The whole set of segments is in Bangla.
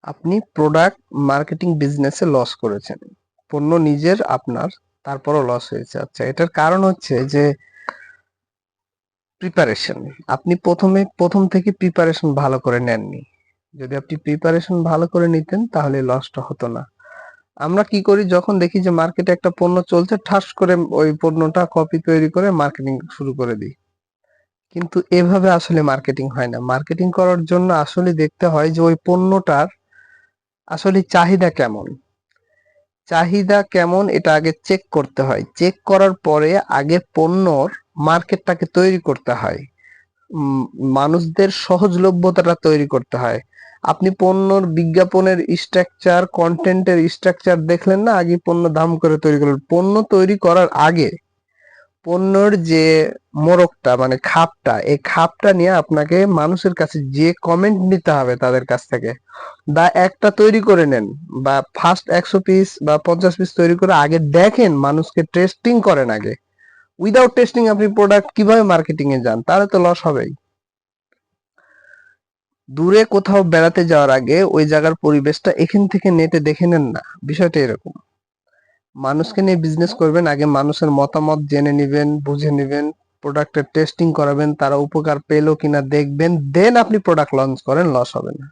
আপনি প্রোডাক্ট মার্কেটিং বিজনেসে লস করেছেন, পণ্য নিজের আপনার, তারপরও লস হয়েছে। আচ্ছা, এটার কারণ হচ্ছে যে প্রিপারেশন। আপনি প্রথম থেকে প্রিপারেশন ভালো করে নেননি। যদি আপনি প্রিপারেশন ভালো করে নিতেন তাহলে লসটা হতো না। আমরা কি করি, যখন দেখি যে মার্কেটে একটা পণ্য চলছে, ঠাস করে ওই পণ্যটা কপি তৈরি করে মার্কেটিং শুরু করে দিই। কিন্তু এভাবে আসলে মার্কেটিং হয় না। মার্কেটিং করার জন্য আসলে দেখতে হয় যে ওই পণ্যটার আসলে চাহিদা কেমন। চাহিদা কেমন এটা আগে চেক করতে হয়। চেক করার পরে আগে পণ্যর মার্কেটটাকে তৈরি করতে হয়। উম, মানুষদের সহজলভ্যতাটা তৈরি করতে হয়। আপনি পণ্যর বিজ্ঞাপনের স্ট্রাকচার, কন্টেন্টের স্ট্রাকচার দেখলেন না, আগে পণ্য দাম করে তৈরি করলেন। পণ্য তৈরি করার আগে পণ্যর যে মোড়কটা মানে খাপটা, এই খাপটা নিয়ে আপনাকে মানুষের কাছে যে কমেন্ট নিতে হবে তাদের কাছ থেকে, বা একটা তৈরি করে নেন, বা ফার্স্ট 100 পিস বা 50 পিস তৈরি করে আগে দেখেন, মানুষকে টেস্টিং করেন আগে। উইদাউট টেস্টিং আপনি প্রোডাক্ট কিভাবে মার্কেটিং এ যান? তাহলে তো লস হবেই। দূরে কোথাও বেড়াতে যাওয়ার আগে ওই জায়গার পরিবেশটা এখান থেকে নেটে দেখে নেন না। বিষয়টা এরকম। মানুষকে নিয়ে বিজনেস করবেন, আগে মানুষের মতামত জেনে নিবেন, বুঝে নিবেন, প্রোডাক্টের টেস্টিং করাবেন, তারা উপকার পেলো কিনা দেখবেন, দেন আপনি প্রোডাক্ট লঞ্চ করেন, লস হবে না।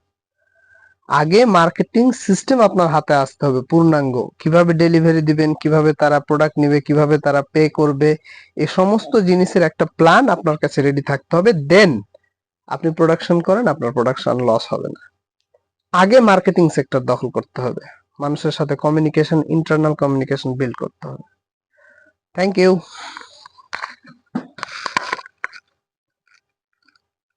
আগে মার্কেটিং সিস্টেম আপনার হাতে আসতে হবে পূর্ণাঙ্গ। কিভাবে ডেলিভারি দিবেন, কিভাবে তারা প্রোডাক্ট নিবে, কিভাবে তারা পে করবে, এই সমস্ত জিনিসের একটা প্ল্যান আপনার কাছে রেডি থাকতে হবে। দেন আপনি প্রোডাকশন করেন, আপনার প্রোডাকশন লস হবে না। আগে মার্কেটিং সেক্টর দখল করতে হবে, মানুষের সাথে কমিউনিকেশন, ইন্টারনাল কমিউনিকেশন বিল্ড করতে হবে। Thank you.